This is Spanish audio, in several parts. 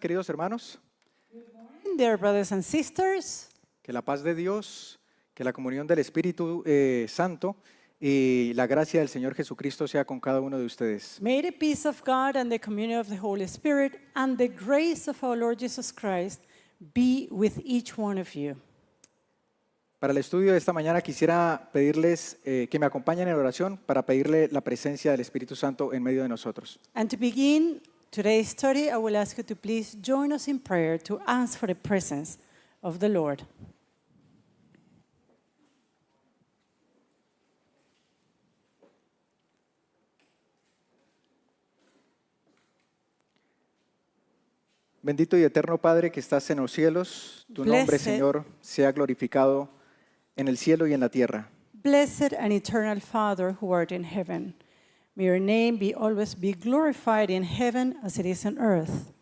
Queridos hermanos, Dear brothers and sisters, que la paz de Dios, que la comunión del Espíritu Santo y la gracia del Señor Jesucristo sea con cada uno de ustedes. may the peace of God and the communion of the Holy Spirit and the grace of our Lord Jesus Christ be with each one of you. Para el estudio de esta mañana quisiera pedirles que me acompañen en oración para pedirle la presencia del Espíritu Santo en medio de nosotros. And to begin today's study, I will ask you to please join us in prayer to ask for the presence of the Lord. Bendito y eterno Padre que estás en los cielos, tu nombre, Blessed. Señor, sea glorificado en el cielo y en la tierra. Blessed and eternal Father who art in heaven, may your name be always be glorified in heaven as it is on earth.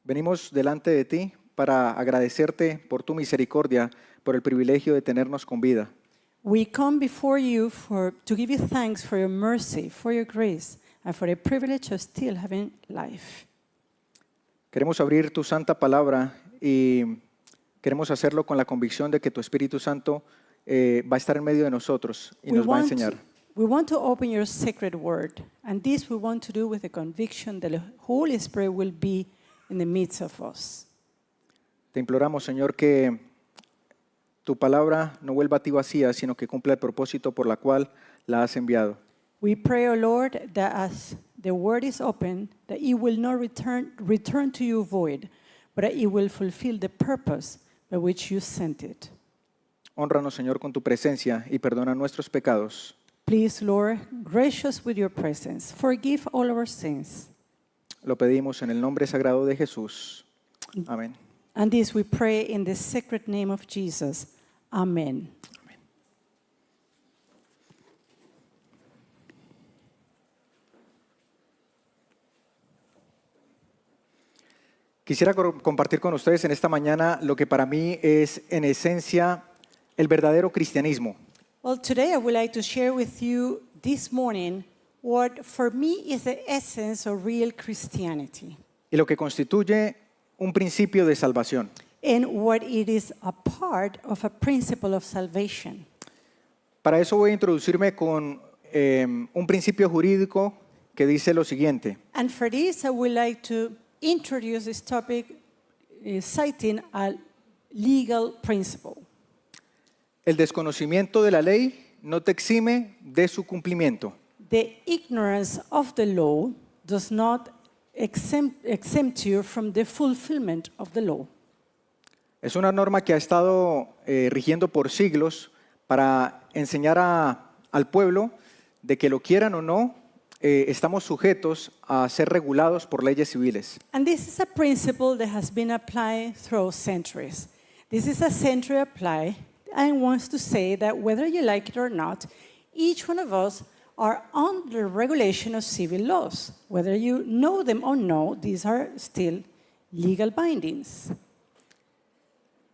Venimos delante de ti para agradecerte por tu misericordia, por el privilegio de tenernos con vida. We come before you to give you thanks for your mercy, for your grace, and for the privilege of still having life. Queremos abrir tu santa palabra y queremos hacerlo con la convicción de que tu Espíritu Santo va a estar en medio de nosotros y nos va a enseñar. We want to open your sacred word, and this we want to do with the conviction that the Holy Spirit will be in the midst of us. Te imploramos, Señor, que tu palabra no vuelva a ti vacía, sino que cumpla el propósito por la cual la has enviado. We pray, O Lord, that as the word is open, that it will not return to you void, but that it will fulfill the purpose by which you sent it. Hónranos, Señor, con tu presencia y perdona nuestros pecados. Please, Lord, grace us with your presence. Forgive all our sins. Lo pedimos en el nombre sagrado de Jesús. Amén. And this we pray in the sacred name of Jesus. Amen. Quisiera compartir con ustedes en esta mañana lo que para mí es en esencia el verdadero cristianismo. Well, today I would like to share with you this morning what for me is the essence of real Christianity Y lo que constituye un principio de salvación. and what it is a part of a principle of salvation. Para eso voy a introducirme con un principio jurídico que dice lo siguiente. And for this, I would like to introduce this topic citing a legal principle. El desconocimiento de la ley no te exime de su cumplimiento. The ignorance of the law does not exempt you from the fulfillment of the law. Es una norma que ha estado rigiendo por siglos para enseñar al pueblo de que lo quieran o no, estamos sujetos a ser regulados por leyes civiles. And this is a principle that has been applied through centuries. This is a century applied and wants to say that whether you like it or not, each one of us are under regulation of civil laws. Whether you know them or no, these are still legal bindings.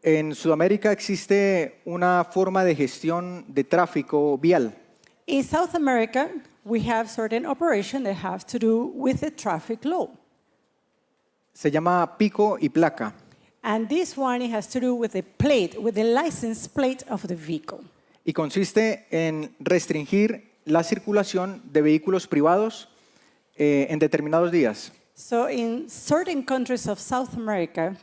En Sudamérica existe una forma de gestión de tráfico vial. In South America, we have certain operations that have to do with the traffic law. Se llama pico y placa. And this one it has to do with the plate, with the license plate of the vehicle. Y consiste en restringir la circulación de vehículos privados en determinados días. So in certain countries of South America,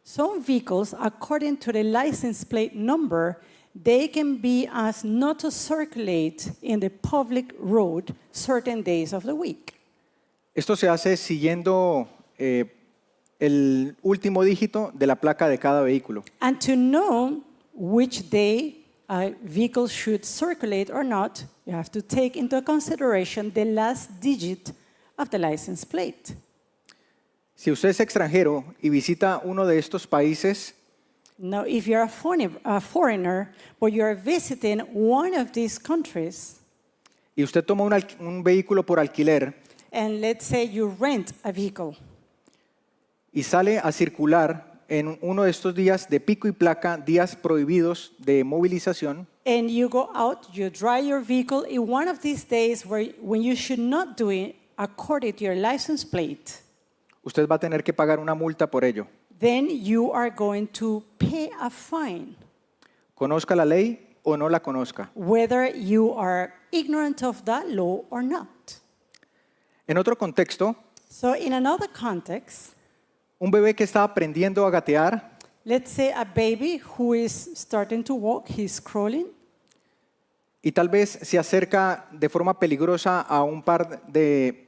some vehicles, according to the license plate number, they can be asked not to circulate in the public road certain days of the week. Esto se hace siguiendo el último dígito de la placa de cada vehículo. And to know which day a vehicle should circulate or not, you have to take into consideration the last digit of the license plate. Si usted es extranjero y visita uno de estos países, Now, if you're a foreigner, but you're visiting one of these countries, y usted toma un vehículo por alquiler and let's say you rent a vehicle, y sale a circular en uno de estos días de pico y placa, días prohibidos de movilización, and you go out, you drive your vehicle in one of these days when you should not do it according to your license plate, usted va a tener que pagar una multa por ello. then you are going to pay a fine, Conozca la ley o no la conozca. whether you are ignorant of that law or not. En otro contexto, So in another context, un bebé que está aprendiendo a gatear let's say a baby who is starting to walk, he's crawling, y tal vez se acerca de forma peligrosa a un par de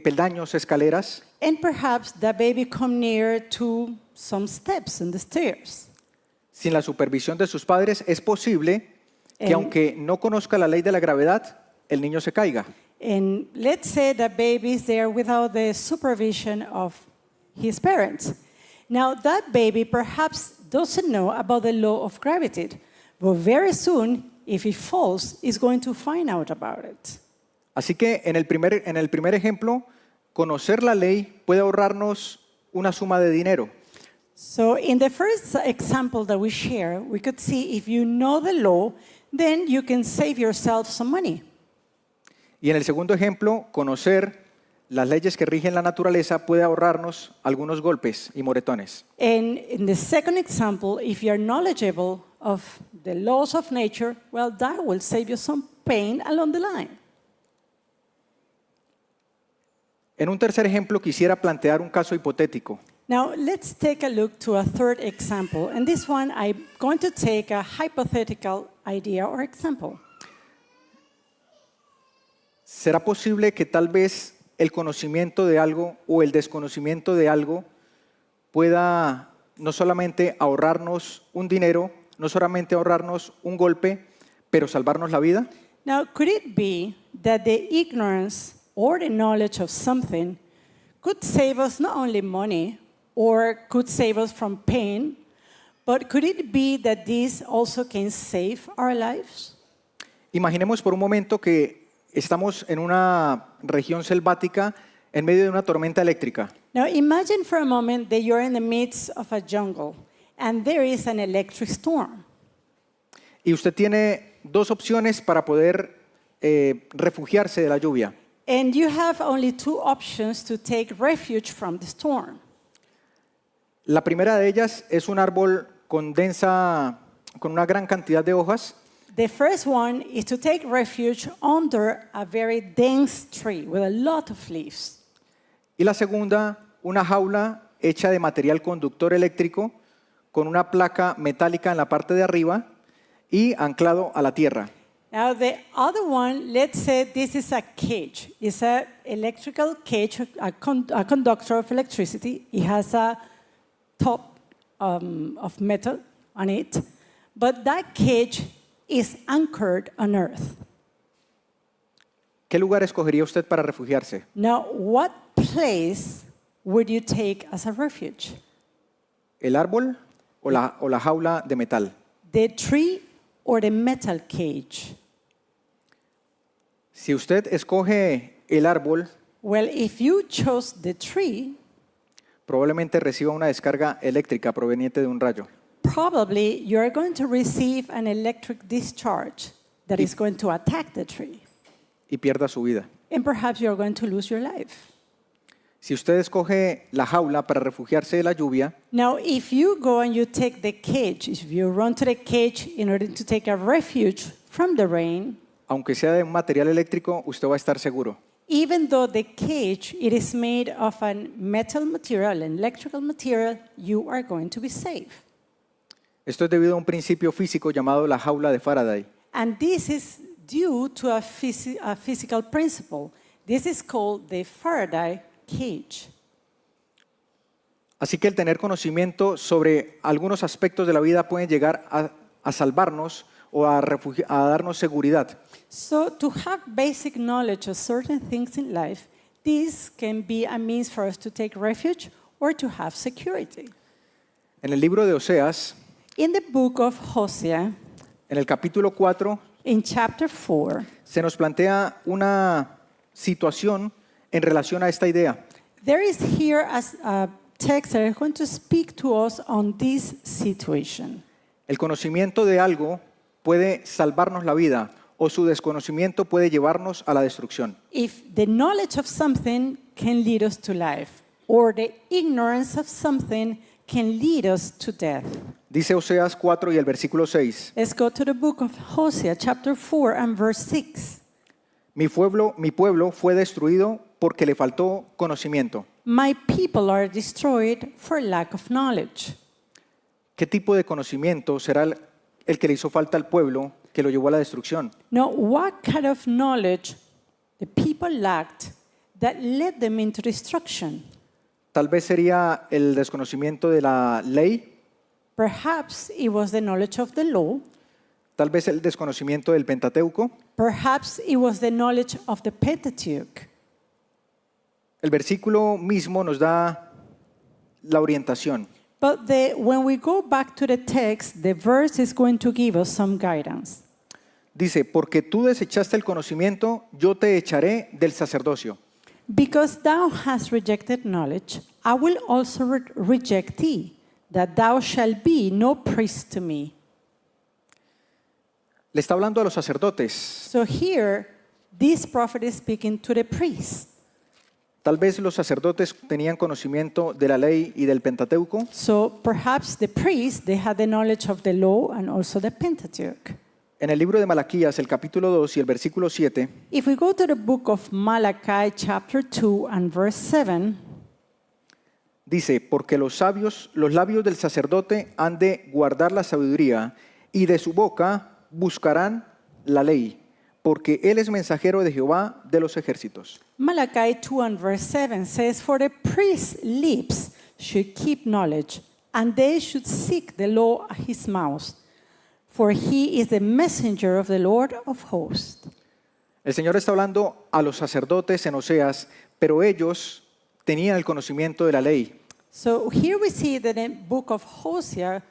peldaños, escaleras, and perhaps the baby come near to some steps in the stairs. sin la supervisión de sus padres, es posible que En- aunque no conozca la ley de la gravedad, el niño se caiga. And let's say the baby is there without the supervision of his parents. Now, that baby perhaps doesn't know about the law of gravity, but very soon, if he falls, is going to find out about it. Así que en el primer ejemplo, conocer la ley puede ahorrarnos una suma de dinero. So, in the first example that we share, we could see if you know the law, then you can save yourself some money. Y en el segundo ejemplo, conocer las leyes que rigen la naturaleza puede ahorrarnos algunos golpes y moretones. And in the second example, if you're knowledgeable of the laws of nature, well, that will save you some pain along the line. En un tercer ejemplo, quisiera plantear un caso hipotético. Now, let's take a look to a third example. And this one, I'm going to take a hypothetical idea or example. ¿Será posible que tal vez el conocimiento de algo o el desconocimiento de algo pueda no solamente ahorrarnos un dinero, no solamente ahorrarnos un golpe, pero salvarnos la vida? Now, could it be that the ignorance or the knowledge of something could save us not only money or could save us from pain, but could it be that this also can save our lives? Imaginemos por un momento que estamos en una región selvática en medio de una tormenta eléctrica. Now, imagine for a moment that you're in the midst of a jungle and there is an electric storm. Y usted tiene dos opciones para poder refugiarse de la lluvia. And you have only two options to take refuge from the storm. La primera de ellas es un árbol con una gran cantidad de hojas, The first one is to take refuge under a very dense tree with a lot of leaves. y la segunda, una jaula hecha de material conductor eléctrico con una placa metálica en la parte de arriba y anclado a la tierra. Now the other one, let's say this is a cage. It's an electrical cage, a conductor of electricity. It has a top of metal on it, but that cage is anchored on earth. ¿Qué lugar escogería usted para refugiarse? Now, what place would you take as a refuge? ¿El árbol o la jaula de metal? The tree or the metal cage? Si usted escoge el árbol, Well, if you chose the tree, probablemente reciba una descarga eléctrica proveniente de un rayo. probably you're going to receive an electric discharge that is going to attack the tree. Y pierda su vida. And perhaps you're going to lose your life. Si usted escoge la jaula para refugiarse de la lluvia, Now, if you go and you take the cage, if you run to the cage in order to take a refuge from the rain, aunque sea de un material eléctrico, usted va a estar seguro. even though the cage it is made of a metal material, an electrical material, you are going to be safe. Esto es debido a un principio físico llamado la jaula de Faraday. And this is due to a physical principle. This is called the Faraday cage. Así que el tener conocimiento sobre algunos aspectos de la vida puede llegar a salvarnos o a darnos seguridad. So to have basic knowledge of certain things in life, this can be a means for us to take refuge or to have security. En el libro de Oseas, In the book of Hosea, en el capítulo 4, in chapter 4, se nos plantea una situación en relación a esta idea. there is here a text that is going to speak to us on this situation. El conocimiento de algo puede salvarnos la vida o su desconocimiento puede llevarnos a la destrucción. If the knowledge of something can lead us to life, or the ignorance of something can lead us to death. Dice Oseas 4 y el versículo 6. Let's go to the book of Hosea, chapter 4 and verse 6. Mi pueblo fue destruido porque le faltó conocimiento. My people are destroyed for lack of knowledge. ¿Qué tipo de conocimiento será el que le hizo falta al pueblo que lo llevó a la destrucción? Now, what kind of knowledge the people lacked that led them into destruction? Tal vez sería el desconocimiento de la ley, Perhaps it was the knowledge of the law. tal vez el desconocimiento del Pentateuco. Perhaps it was the knowledge of the Pentateuch. El versículo mismo nos da la orientación. But when we go back to the text, the verse is going to give us some guidance. Dice, porque tú desechaste el conocimiento, yo te echaré del sacerdocio. Because thou hast rejected knowledge, I will also reject thee, that thou shalt be no priest to me. Le está hablando a los sacerdotes. So here, this prophet is speaking to the priests. Tal vez los sacerdotes tenían conocimiento de la ley y del Pentateuco, So perhaps the priests, they had the knowledge of the law and also the Pentateuch. En el libro de Malaquías, el capítulo 2 y el versículo 7, If we go to the book of Malachi, chapter 2 and verse 7, dice, porque los labios del sacerdote han de guardar la sabiduría y de su boca buscarán la ley, porque él es mensajero de Jehová de los ejércitos. Malachi 2 and verse 7 says, for the priest's lips should keep knowledge, and they should seek the law at his mouth, for he is the messenger of the Lord of hosts. El Señor está hablando a los sacerdotes en Oseas, pero ellos tenían el conocimiento de la ley. So here we see that in the book of Hosea,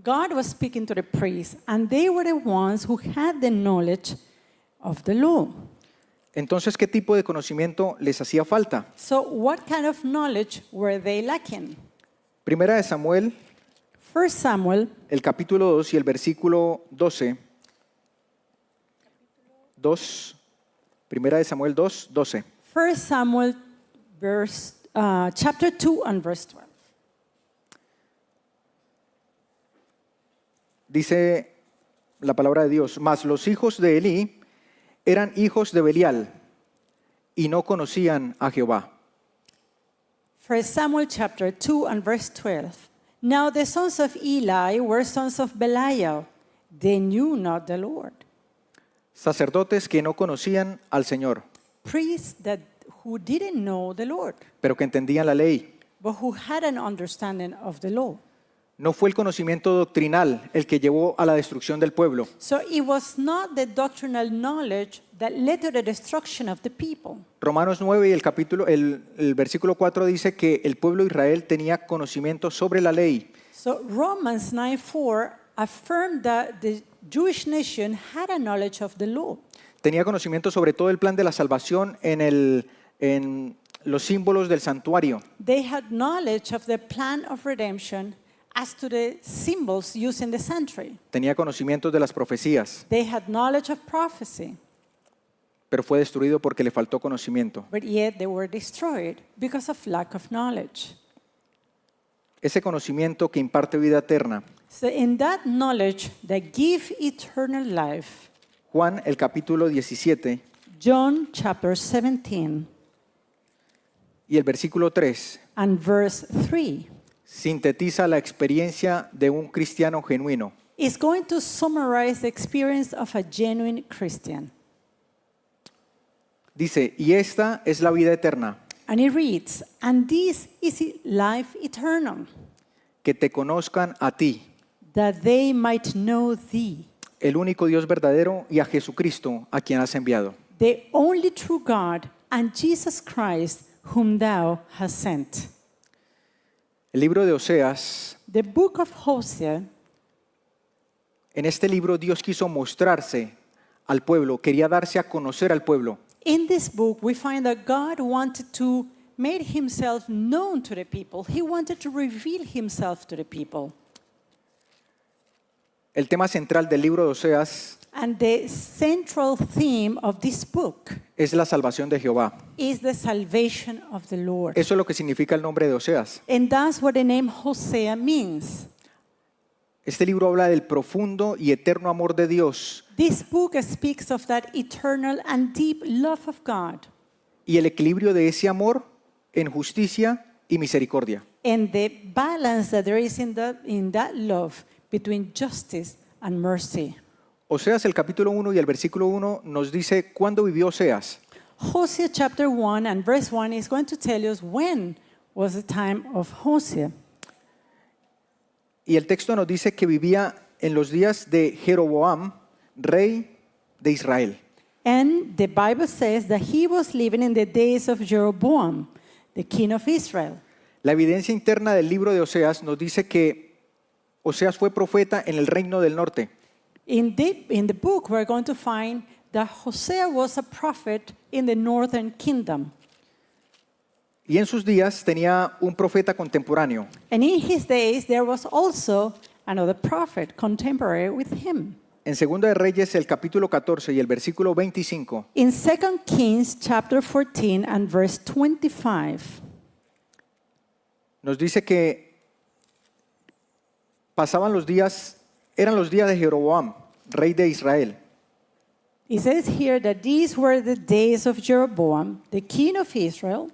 God was speaking to the priests, and they were the ones who had the knowledge of the law. Entonces, ¿qué tipo de conocimiento les hacía falta? So what kind of knowledge were they lacking? Primera de Samuel, 1 Samuel, el capítulo 2 y el versículo 12. 2, Primera de Samuel 2, 12. 1 Samuel chapter 2 and verse 12. Dice la palabra de Dios, mas los hijos de Elí eran hijos de Belial y no conocían a Jehová. 1 Samuel chapter 2 and verse 12. Now the sons of Eli were sons of Belial. They knew not the Lord. Sacerdotes que no conocían al Señor, Priests who didn't know the Lord, pero que entendían la ley. but who had an understanding of the law. No fue el conocimiento doctrinal el que llevó a la destrucción del pueblo. So it was not the doctrinal knowledge that led to the destruction of the people. Romanos 9 y el versículo 4 dice que el pueblo de Israel tenía conocimiento sobre la ley. So Romans 9:4 affirmed that the Jewish nation had a knowledge of the law. Tenía conocimiento sobre todo el plan de la salvación en los símbolos del santuario. They had knowledge of the plan of redemption as to the symbols used in the sanctuary. Tenía conocimientos de las profecías, They had knowledge of prophecy, pero fue destruido porque le faltó conocimiento. but yet they were destroyed because of lack of knowledge. Ese conocimiento que imparte vida eterna. So in that knowledge that give eternal life, Juan, el capítulo 17 John chapter 17 y el versículo 3 and verse 3 sintetiza la experiencia de un cristiano genuino. is going to summarize the experience of a genuine Christian. Dice, y esta es la vida eterna, And it reads, and this is life eternal, que te conozcan a ti, that they might know thee, el único Dios verdadero, y a Jesucristo, a quien has enviado. the only true God, and Jesus Christ, whom thou hast sent. El libro de Oseas, The book of Hosea, en este libro Dios quiso mostrarse al pueblo, quería darse a conocer al pueblo. in this book, we find that God wanted to make himself known to the people. He wanted to reveal himself to the people. El tema central del libro de Oseas And the central theme of this book es la salvación de Jehová. is the salvation of the Lord. Eso es lo que significa el nombre de Oseas. And that's what the name Hosea means. Este libro habla del profundo y eterno amor de Dios This book speaks of that eternal and deep love of God y el equilibrio de ese amor en justicia y misericordia. and the balance that there is in that love between justice and mercy. Oseas, el capítulo 1 y el versículo 1 nos dice cuándo vivió Oseas. Hosea chapter 1 and verse 1 is going to tell us when was the time of Hosea. Y el texto nos dice que vivía en los días de Jeroboam, rey de Israel. And the Bible says that he was living in the days of Jeroboam, the king of Israel. La evidencia interna del libro de Oseas nos dice que Oseas fue profeta en el reino del norte. In the book, we're going to find that Hosea was a prophet in the northern kingdom. Y en sus días tenía un profeta contemporáneo. And in his days, there was also another prophet contemporary with him. En Segunda de Reyes, el capítulo 14 y el versículo 25, In 2 Kings chapter 14 and verse 25, nos dice que eran los días de Jeroboam, rey de Israel. it says here that these were the days of Jeroboam, the king of Israel,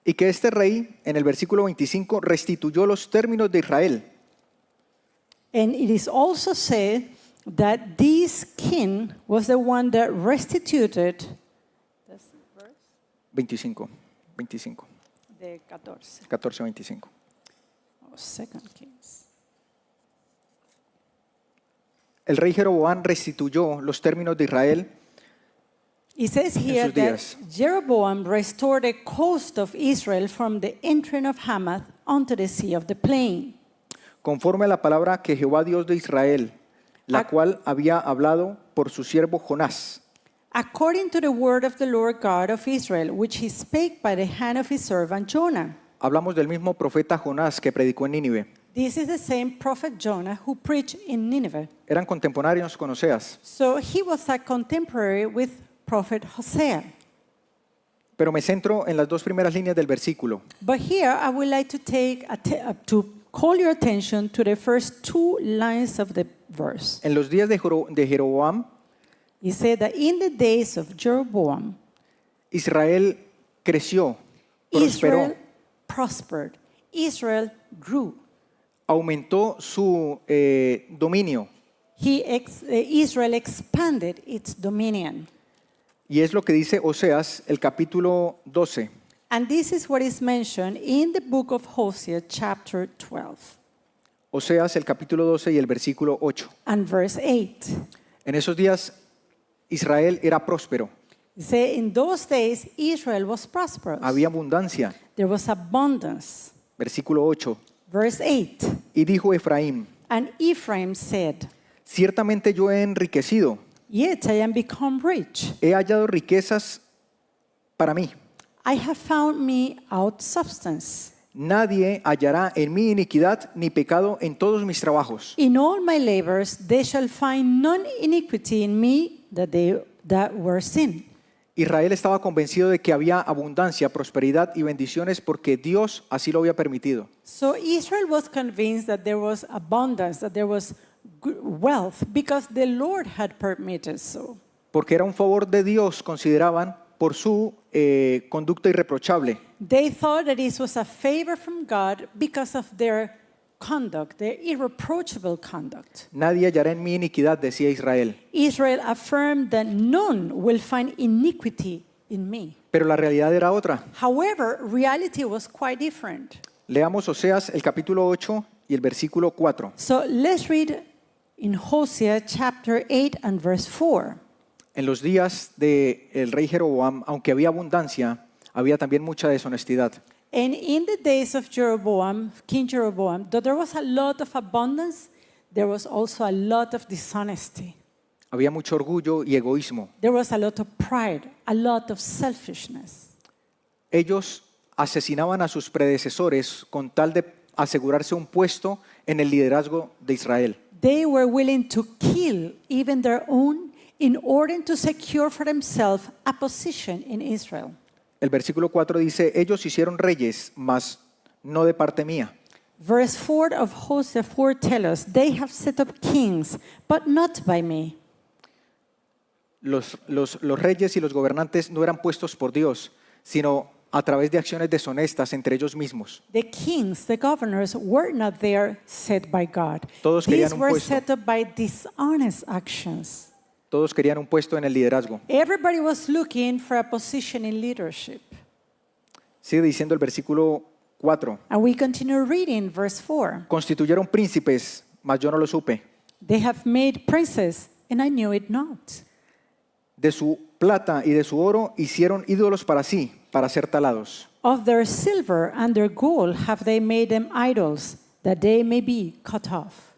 Y que este rey, en el versículo 25, restituyó los términos de Israel. and it is also said that this king was the one that restituted 25, the 14 14, 25. of 2 Kings. El rey Jeroboam restituyó los términos de Israel It says here sus that días. Jeroboam restored the coast of Israel from the entering of Hamath onto the sea of the plain, conforme a la palabra que Jehová Dios de Israel, la cual había hablado por su siervo Jonás. according to the word of the Lord God of Israel, which he spake by the hand of his servant Jonah. Hablamos del mismo profeta Jonás que predicó en Nínive. This is the same prophet Jonah who preached in Nineveh. Eran contemporáneos con Oseas, So he was a contemporary with prophet Hosea. pero me centro en las dos primeras líneas del versículo. But here I would like to to call your attention to the first two lines of the verse. En los días de Jeroboam, He said that in the days of Jeroboam, Israel creció, prosperó, Israel prospered. Israel grew. aumentó su dominio. Israel expanded its dominion. Y es lo que dice Oseas, el capítulo 12. And this is what is mentioned in the book of Hosea, chapter 12, Oseas, el capítulo 12 y el versículo 8. and verse 8. En esos días Israel era próspero, It says, in those days, Israel was prosperous. había abundancia. There was abundance. Versículo 8. Verse 8. Y dijo Efraín, And Ephraim said, ciertamente yo he enriquecido, Yet I am become rich. he hallado riquezas para mí. I have found me out substance. Nadie hallará en mí iniquidad ni pecado en todos mis trabajos. In all my labors, they shall find none iniquity in me that were sin. Israel estaba convencido de que había abundancia, prosperidad y bendiciones porque Dios así lo había permitido. So Israel was convinced that there was abundance, that there was wealth, because the Lord had permitted so. Porque era un favor de Dios, consideraban, por su conducta irreprochable. They thought that this was a favor from God because of their conduct, their irreproachable conduct. Nadie hallará en mí iniquidad, decía Israel. Israel affirmed that none will find iniquity in me. Pero la realidad era otra. However, reality was quite different. Leamos Oseas el capítulo 8 y el versículo 4. So let's read in Hosea chapter 8 and verse 4. En los días del rey Jeroboam, aunque había abundancia, había también mucha deshonestidad. And in the days of Jeroboam, King Jeroboam, though there was a lot of abundance, there was also a lot of dishonesty. Había mucho orgullo y egoísmo. There was a lot of pride, a lot of selfishness. Ellos asesinaban a sus predecesores con tal de asegurarse un puesto en el liderazgo de Israel. They were willing to kill even their own in order to secure for themselves a position in Israel. El versículo 4 dice, ellos hicieron reyes, mas no de parte mía. Verse 4 of Hosea 4 tells us, they have set up kings, but not by me. Los reyes y los gobernantes no eran puestos por Dios, sino a través de acciones deshonestas entre ellos mismos. The kings, the governors, were not there set by God. Todos querían These un were puesto. set up by dishonest actions. Todos querían un puesto en el liderazgo. Everybody was looking for a position in leadership. Sigue diciendo el versículo 4. And we continue reading verse 4. Constituyeron príncipes, mas yo no lo supe. They have made princes, and I knew it not. De su plata y de su oro hicieron ídolos para sí, para ser talados. Of their silver and their gold have they made them idols, that they may be cut off.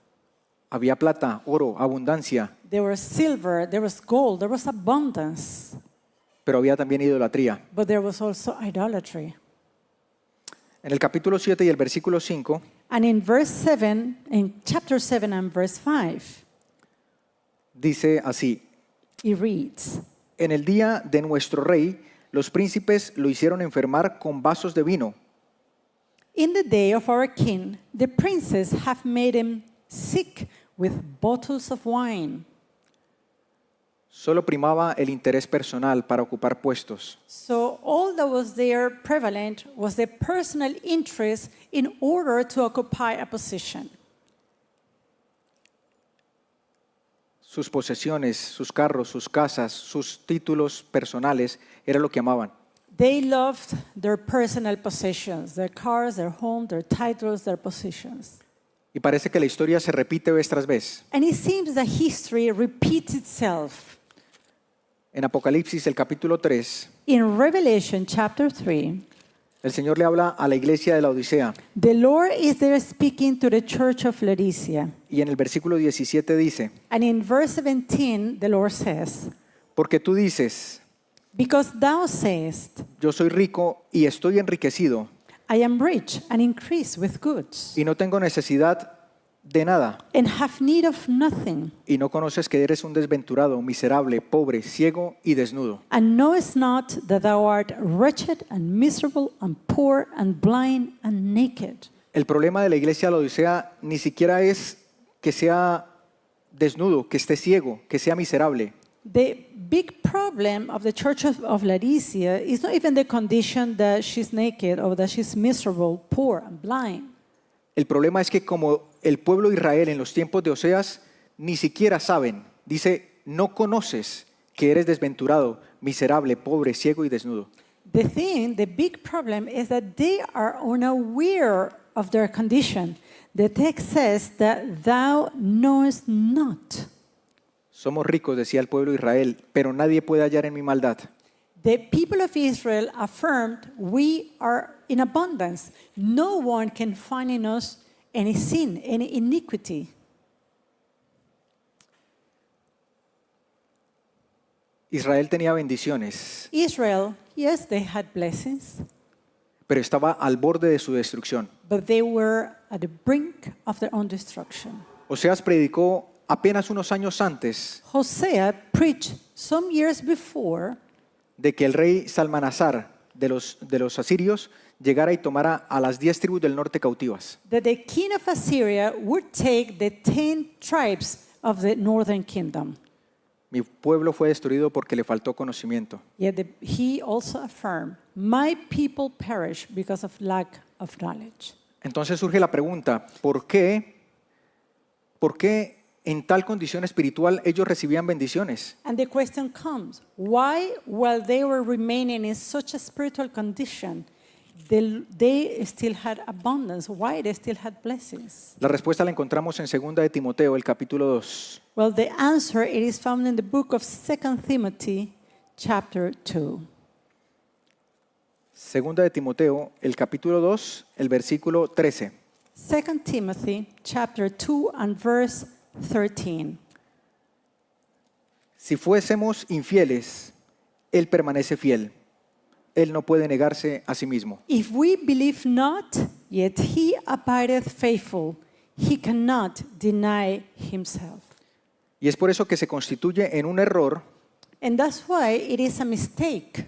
Había plata, oro, abundancia, There was silver, there was gold, there was abundance, pero había también idolatría. but there was also idolatry. En el capítulo 7 y el versículo 5 And in verse 7, in chapter 7 and verse 5, dice así, it reads, en el día de nuestro rey, los príncipes lo hicieron enfermar con vasos de vino. in the day of our king, the princes have made him sick with bottles of wine. Solo primaba el interés personal para ocupar puestos. So all that was there prevalent was the personal interest in order to occupy a position. Sus posesiones, sus carros, sus casas, sus títulos personales era lo que amaban. They loved their personal possessions, their cars, their home, their titles, their positions. Y parece que la historia se repite vez tras vez. And it seems that history repeats itself. En Apocalipsis, el capítulo 3, In Revelation chapter 3, el Señor le habla a la iglesia de la Odisea. the Lord is there speaking to the church of Laodicea. Y en el versículo 17 dice, And in verse 17, the Lord says, porque tú dices, because thou sayest, yo soy rico y estoy enriquecido I am rich and increase with goods, y no tengo necesidad de nada. and have need of nothing, Y no conoces que eres un desventurado, miserable, pobre, ciego y desnudo. and knowest not that thou art wretched and miserable and poor and blind and naked. El problema de la iglesia de la Odisea ni siquiera es que sea desnudo, que esté ciego, que sea miserable. The big problem of the church of Laodicea is not even the condition that she's naked or that she's miserable, poor, and blind. El problema es que como el pueblo de Israel en los tiempos de Oseas ni siquiera saben, dice, no conoces que eres desventurado, miserable, pobre, ciego y desnudo. The big problem is that they are unaware of their condition. The text says that thou knowest not. Somos ricos, decía el pueblo de Israel, pero nadie puede hallar en mi maldad. The people of Israel affirmed, we are in abundance. No one can find in us any sin, any iniquity. Israel tenía bendiciones, Israel, yes, they had blessings, pero estaba al borde de su destrucción. but they were at the brink of their own destruction. Oseas predicó apenas unos años antes Hosea preached some years before de que el rey Salmanasar de los asirios llegara y tomara a las 10 tribus del norte cautivas. that the king of Assyria would take the 10 tribes of the northern kingdom. Mi pueblo fue destruido porque le faltó conocimiento. Yet he also affirmed, my people perish because of lack of knowledge. Entonces surge la pregunta, ¿por qué en tal condición espiritual ellos recibían bendiciones? And the question comes, why, while they were remaining in such a spiritual condition, they still had abundance? Why they still had blessings? La respuesta la encontramos en 2 de Timoteo, el capítulo 2. Well, the answer it is found in the book of 2 Timothy, chapter 2. 2 de Timoteo, el capítulo 2, el versículo 13. 2 Timothy, chapter 2 and verse 13. Si fuésemos infieles, Él permanece fiel. Él no puede negarse a sí mismo. If we believe not, yet he abideth faithful. he cannot deny himself. Y es por eso que se constituye en un error And that's why it is a mistake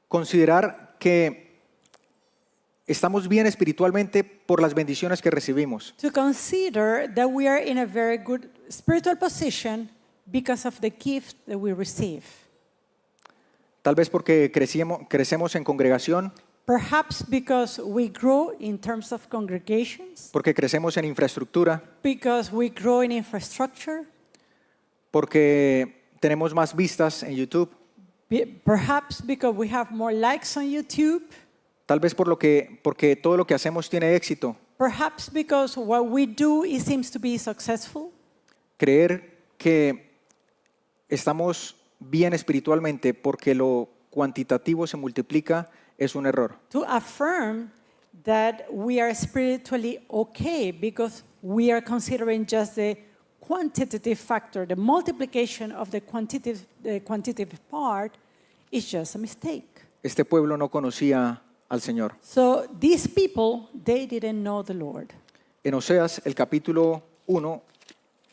considerar que estamos bien espiritualmente por las bendiciones que recibimos. to consider that we are in a very good spiritual position because of the gift that we receive. Tal vez porque crecemos en congregación, Perhaps because we grow in terms of congregations, porque crecemos en infraestructura, because we grow in infrastructure, porque tenemos más vistas en YouTube, perhaps because we have more likes on YouTube, tal vez porque todo lo que hacemos tiene éxito. perhaps because what we do it seems to be successful. Creer que estamos bien espiritualmente porque lo cuantitativo se multiplica es un error. To affirm that we are spiritually okay because we are considering just the quantitative factor, the multiplication of the quantitative part is just a mistake. Este pueblo no conocía al Señor. So these people, they didn't know the Lord. En Oseas, el capítulo 1,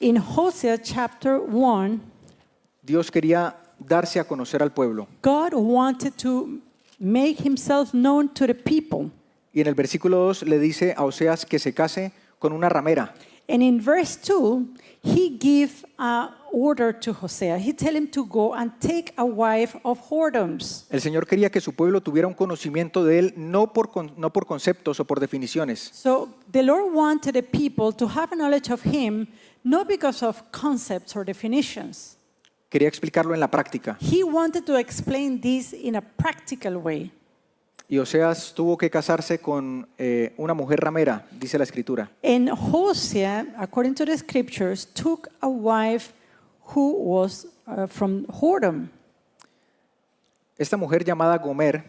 In Hosea chapter 1, Dios quería darse a conocer al pueblo. God wanted to make himself known to the people. Y en el versículo 2 le dice a Oseas que se case con una ramera. And in verse 2, he gave an order to Hosea. He tell him to go and take a wife of whoredoms. El Señor quería que su pueblo tuviera un conocimiento de Él no por conceptos o por definiciones, So the Lord wanted the people to have a knowledge of him, not because of concepts or definitions. quería explicarlo en la práctica. He wanted to explain this in a practical way. Y Oseas tuvo que casarse con una mujer ramera, dice la Escritura. And Hosea, according to the scriptures, took a wife who was from whoredom. Esta mujer llamada Gomer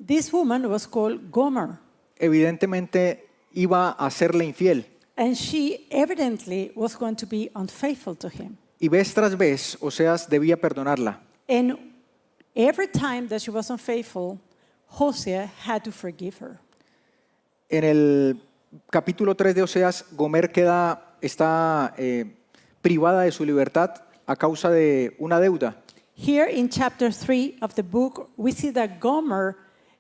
This woman was called Gomer, evidentemente iba a serle infiel. and she evidently was going to be unfaithful to him. Y vez tras vez, Oseas debía perdonarla. And every time that she was unfaithful, Hosea had to forgive her. En el capítulo 3 de Oseas, Gomer está privada de su libertad a causa de una deuda. Here in chapter 3 of the book, we see that Gomer,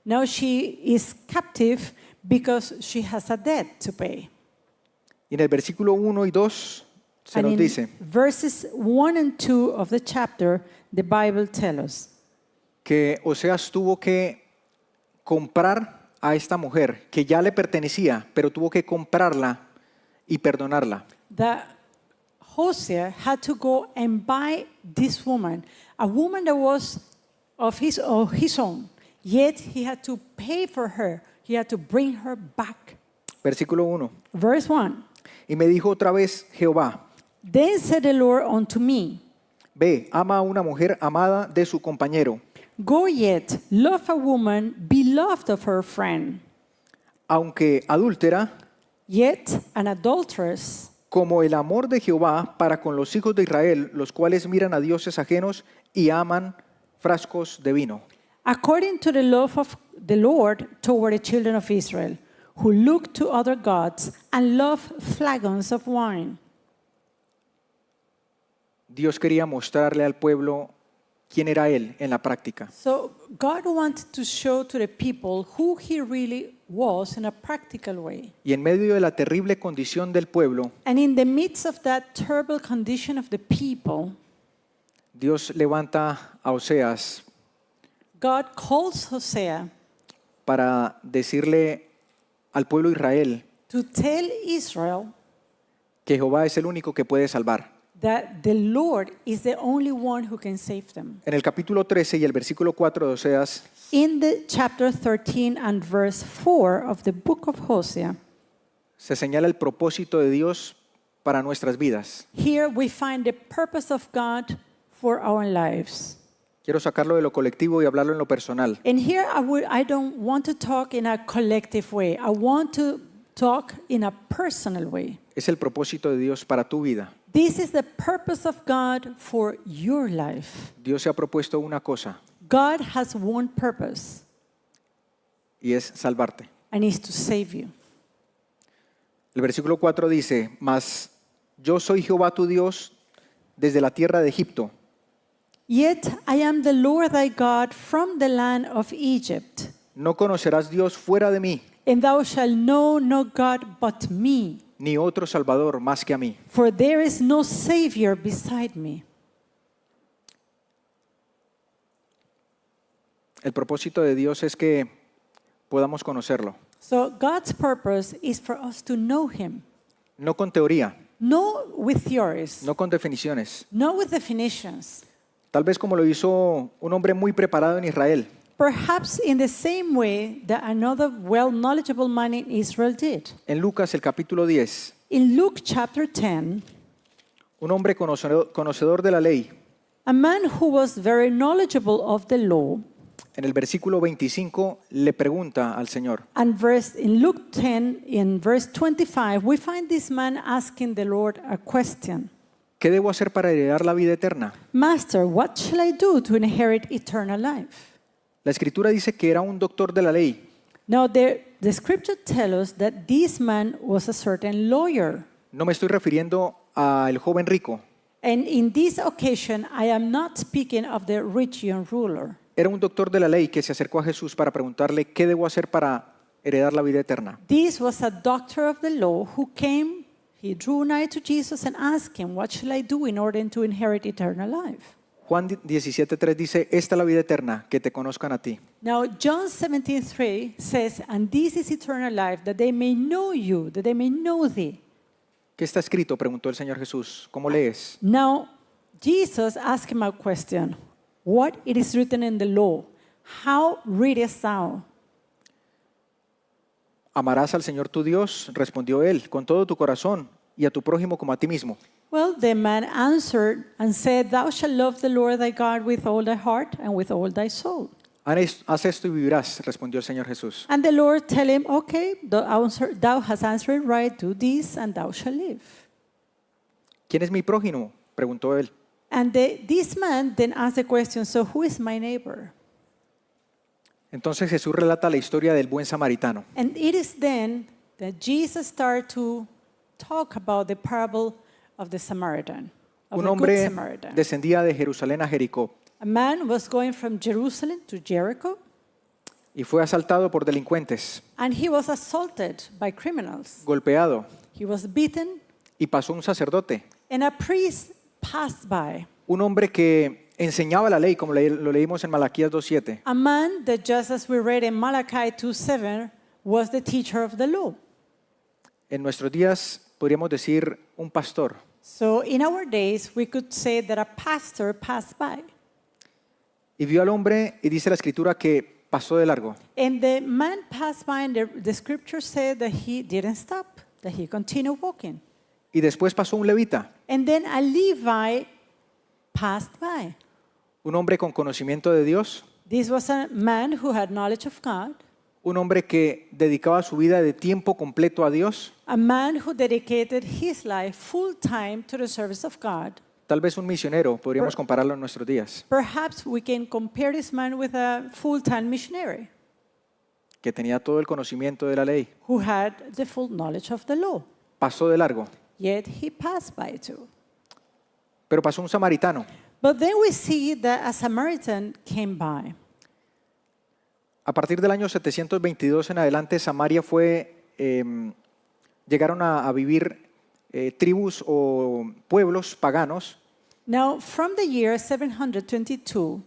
now she is captive because she has a debt to pay. Y en el versículo 1 y 2 se And nos in dice verses 1 and 2 of the chapter, the Bible tells us que Oseas tuvo que comprar a esta mujer que ya le pertenecía, pero tuvo que comprarla y perdonarla. that Hosea had to go and buy this woman, a woman that was of his own, yet he had to pay for her. He had to bring her back. Versículo 1. Verse 1. Y me dijo otra vez Jehová, Then said the Lord unto me, ve, ama a una mujer amada de su compañero, Go yet, love a woman beloved of her friend, aunque adúltera, yet an adulteress, como el amor de Jehová para con los hijos de Israel, los cuales miran a dioses ajenos y aman frascos de vino. according to the love of the Lord toward the children of Israel, who look to other gods and love flagons of wine. Dios quería mostrarle al pueblo quién era Él en la práctica. So God wanted to show to the people who he really was in a practical way. Y en medio de la terrible condición del pueblo, And in the midst of that terrible condition of the people, Dios levanta a Oseas God calls Hosea para decirle al pueblo de Israel to tell Israel que Jehová es el único que puede salvar. that the Lord is the only one who can save them. En el capítulo 13 y el versículo 4 de Oseas In the chapter 13 and verse 4 of the book of Hosea, se señala el propósito de Dios para nuestras vidas. here we find the purpose of God for our lives. Quiero sacarlo de lo colectivo y hablarlo en lo personal. And here I don't want to talk in a collective way. I want to talk in a personal way. Es el propósito de Dios para tu vida. This is the purpose of God for your life. Dios se ha propuesto una cosa God has one purpose, y es salvarte. and is to save you. El versículo 4 dice, mas yo soy Jehová tu Dios desde la tierra de Egipto. Yet I am the Lord thy God from the land of Egypt. No conocerás Dios fuera de mí, And thou shalt know no God but me, ni otro Salvador más que a mí. for there is no Savior beside me. El propósito de Dios es que podamos conocerlo, So God's purpose is for us to know him. no con teoría, No with theories, no con definiciones. not with definitions. Tal vez como lo hizo un hombre muy preparado en Israel. Perhaps in the same way that another well-knowledgeable man in Israel did. En Lucas, el capítulo 10, In Luke chapter 10, un hombre conocedor de la ley, a man who was very knowledgeable of the law, en el versículo 25 le pregunta al Señor, and in Luke 10, in verse 25, we find this man asking the Lord a question. ¿qué debo hacer para heredar la vida eterna? Master, what shall I do to inherit eternal life? La escritura dice que era un doctor de la ley. Now, the scripture tells us that this man was a certain lawyer. No me estoy refiriendo al joven rico. And in this occasion, I am not speaking of the rich young ruler. Era un doctor de la ley que se acercó a Jesús para preguntarle qué debo hacer para heredar la vida eterna. This was a doctor of the law who came, he drew nigh to Jesus and asked him, what shall I do in order to inherit eternal life? Juan 17:3 dice, esta es la vida eterna, que te conozcan a ti. Now, John 17:3 says, and this is eternal life, that they may know you, that they may know thee. ¿Qué está escrito? Preguntó el Señor Jesús. ¿Cómo lees? Now, Jesus asked him a question. What it is written in the law? How readest thou? Amarás al Señor tu Dios, respondió él, con todo tu corazón y a tu prójimo como a ti mismo. Well, the man answered and said, thou shalt love the Lord thy God with all thy heart and with all thy soul. Haz esto y vivirás, respondió el Señor Jesús. And the Lord tell him, okay, thou hast answered right, do this and thou shalt live. ¿Quién es mi prójimo? Preguntó él. And this man then asked the question, so who is my neighbor? Entonces Jesús relata la historia del buen samaritano. And it is then that Jesus started to talk about the parable of the Samaritan, of Un the good hombre Samaritan. descendía de Jerusalén a Jericó A man was going from Jerusalem to Jericho, y fue asaltado por delincuentes, and he was assaulted by criminals. golpeado, He was beaten, y pasó un sacerdote, and a priest passed by. un hombre que enseñaba la ley, como lo leímos en Malaquías 2:7. A man that, just as we read in Malachi 2:7, was the teacher of the law. En nuestros días podríamos decir un pastor. So in our days, we could say that a pastor passed by. Y vio al hombre y dice la escritura que pasó de largo. And the man passed by, and the scripture said that he didn't stop, that he continued walking. Y después pasó un levita, And then a Levite passed by. un hombre con conocimiento de Dios, This was a man who had knowledge of God, un hombre que dedicaba su vida de tiempo completo a Dios, a man who dedicated his life full time to the service of God. tal vez un misionero, podríamos compararlo en nuestros días, Perhaps we can compare this man with a full-time missionary que tenía todo el conocimiento de la ley. who had the full knowledge of the law. Pasó de largo, Yet he passed by too. pero pasó un samaritano. But then we see that a Samaritan came by. A partir del año 722 en adelante, Samaria llegaron a vivir tribus o pueblos paganos Now, from the year 722,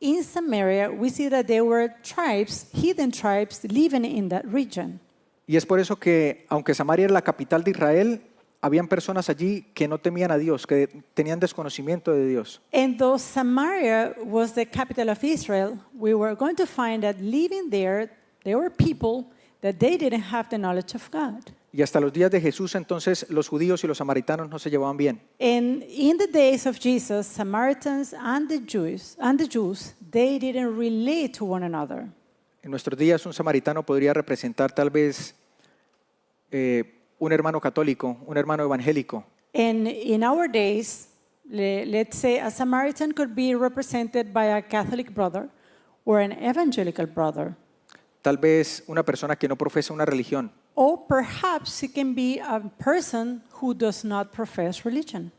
in Samaria, we see that there were tribes, heathen tribes, living in that region. y es por eso que, aunque Samaria era la capital de Israel, habían personas allí que no temían a Dios, que tenían desconocimiento de Dios. And though Samaria was the capital of Israel, we were going to find that living there were people that they didn't have the knowledge of God. Y hasta los días de Jesús, entonces, los judíos y los samaritanos no se llevaban bien. And in the days of Jesus, Samaritans and the Jews, they didn't relate to one another. En nuestros días, un samaritano podría representar tal vez un hermano católico, un hermano evangélico, And in our days, let's say a Samaritan could be represented by a Catholic brother or an evangelical brother. tal vez una persona que no profesa una religión. Or perhaps it can be a person who does not profess religion.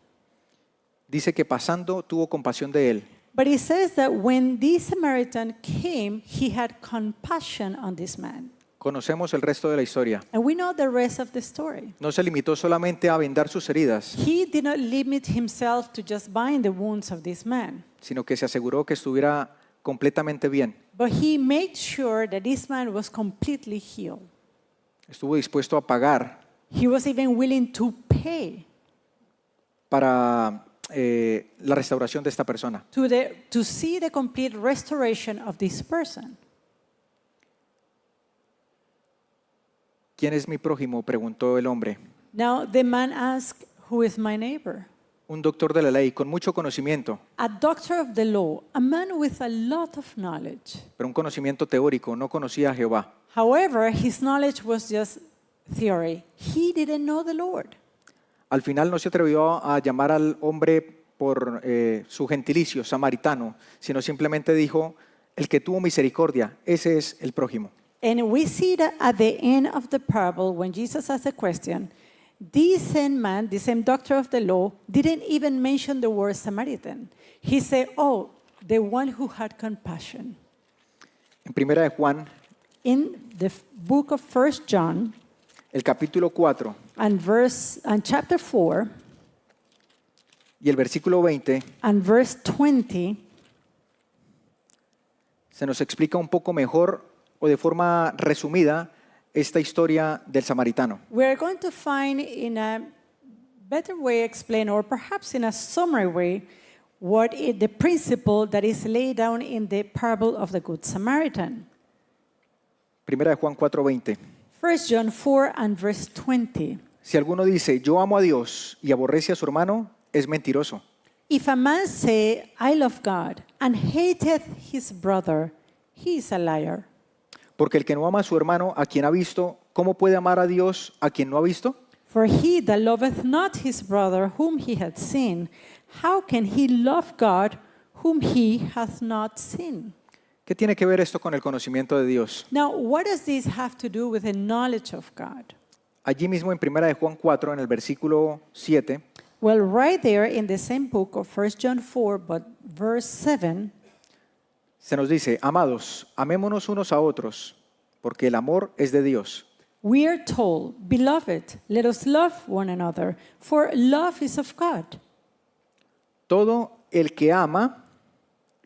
Dice que pasando tuvo compasión de él. But it says that when this Samaritan came, he had compassion on this man. Conocemos el resto de la historia. And we know the rest of the story. No se limitó solamente a vendar sus heridas, He did not limit himself to just bind the wounds of this man, sino que se aseguró que estuviera completamente bien. but he made sure that this man was completely healed. Estuvo dispuesto a pagar He was even willing to pay para la restauración de esta persona. to see the complete restoration of this person. ¿Quién es mi prójimo?, preguntó el hombre. Now the man asked, "Who is my neighbor?" Un doctor de la ley con mucho conocimiento, A doctor of the law, a man with a lot of knowledge. pero un conocimiento teórico, no conocía a Jehová. However, his knowledge was just theory. He didn't know the Lord. Al final no se atrevió a llamar al hombre por su gentilicio, samaritano, sino simplemente dijo, el que tuvo misericordia, ese es el prójimo. And we see that at the end of the parable, when Jesus asked the question, this same man, the same doctor of the law, didn't even mention the word Samaritan. He said, "Oh, the one who had compassion." En primera de Juan, In the book of 1 John, el capítulo 4 and chapter 4, y el versículo 20, and verse 20, se nos explica un poco mejor o de forma resumida esta historia del samaritano. we are going to find in a better way explained, or perhaps in a summary way, what is the principle that is laid down in the parable of the Good Samaritan. Primera de Juan 4:20. 1 John 4 and verse 20. Si alguno dice, yo amo a Dios y aborrece a su hermano, es mentiroso. If a man say, "I love God," and hateth his brother, he is a liar. Porque el que no ama a su hermano, a quien ha visto, ¿cómo puede amar a Dios a quien no ha visto? For he that loveth not his brother whom he hath seen, how can he love God whom he hath not seen? ¿Qué tiene que ver esto con el conocimiento de Dios? Now, what does this have to do with the knowledge of God? Allí mismo en Primera de Juan 4, en el versículo 7, Well, right there in the same book of 1 John 4, but verse 7, se nos dice, amados, amémonos unos a otros, porque el amor es de Dios. we are told, "Beloved, let us love one another, for love is of God." Todo el que ama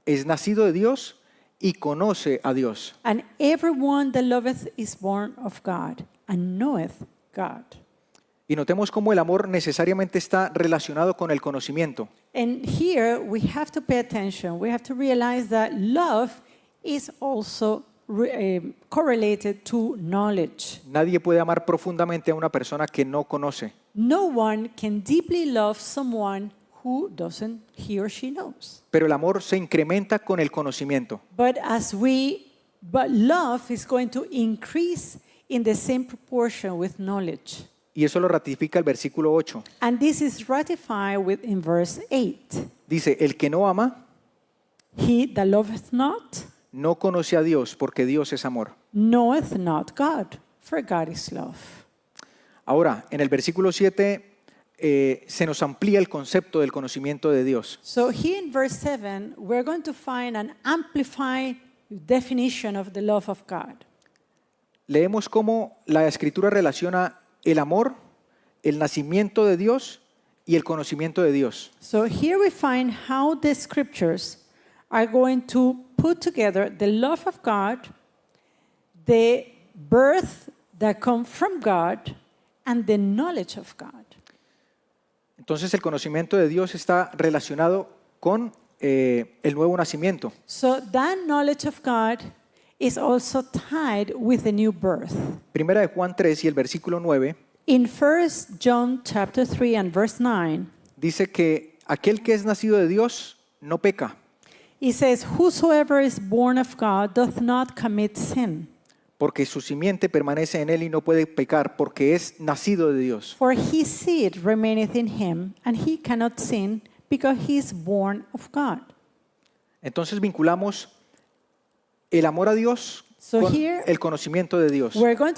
es nacido de Dios y conoce a Dios. And everyone that loveth is born of God and knoweth God. Y notemos cómo el amor necesariamente está relacionado con el conocimiento. And here we have to pay attention. We have to realize that love is also correlated to knowledge. Nadie puede amar profundamente a una persona que no conoce. No one can deeply love someone who doesn't he or she knows. Pero el amor se incrementa con el conocimiento. But love is going to increase in the same proportion with knowledge. Y eso lo ratifica el versículo 8. And this is ratified in verse 8. Dice, el que no ama He that loveth not no conoce a Dios, porque Dios es amor. knoweth not God, for God is love. Ahora, en el versículo 7 se nos amplía el concepto del conocimiento de Dios. So here in verse 7, we're going to find an amplified definition of the love of God. Leemos cómo la Escritura relaciona el amor, el nacimiento de Dios y el conocimiento de Dios. So here we find how the scriptures are going to put together the love of God, the birth that comes from God, and the knowledge of God. Entonces el conocimiento de Dios está relacionado con el nuevo nacimiento. So that knowledge of God is also tied with the new birth. Primera de Juan 3 y el versículo 9 In 1 John chapter 3 and verse 9, dice que aquel que es nacido de Dios no peca, it says, "Whosoever is born of God doth not commit sin, porque su simiente permanece en él y no puede pecar, porque es nacido de Dios. for his seed remaineth in him, and he cannot sin, because he is born of God." Entonces vinculamos el amor a Dios So con here el conocimiento de Dios. we're going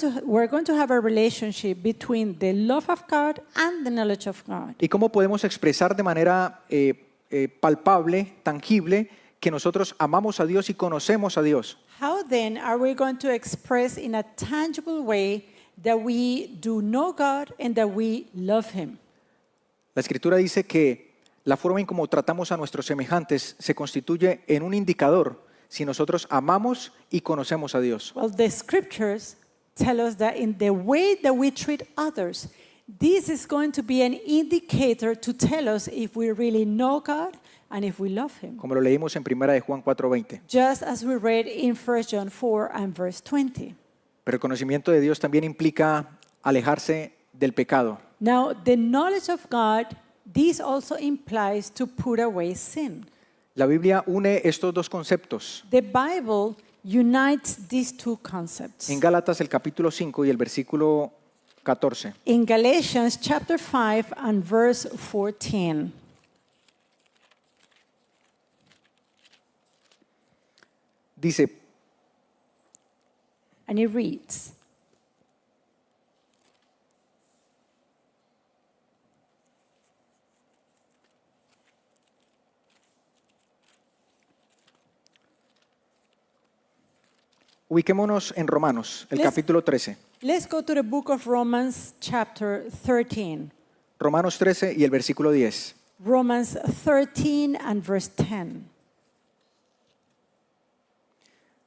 to have a relationship between the love of God and the knowledge of God. ¿Y cómo podemos expresar de manera palpable, tangible, que nosotros amamos a Dios y conocemos a Dios? How then are we going to express in a tangible way that we do know God and that we love Him? La Escritura dice que la forma en cómo tratamos a nuestros semejantes se constituye en un indicador si nosotros amamos y conocemos a Dios. Well, the scriptures tell us that in the way that we treat others, this is going to be an indicator to tell us if we really know God and if we love Him. Como lo leímos en 1 de Juan 4:20. Just as we read in 1 John 4 and verse 20. Pero el conocimiento de Dios también implica alejarse del pecado. Now, the knowledge of God, this also implies to put away sin. La Biblia une estos dos conceptos. The Bible unites these two concepts. En Gálatas el capítulo 5 y el versículo 14. In Galatians chapter 5 and verse 14. Dice, And it reads, ubiquémonos en Romanos, el Les- capítulo 13. let's go to the book of Romans chapter 13. Romanos 13 y el versículo 10. Romans 13 and verse 10.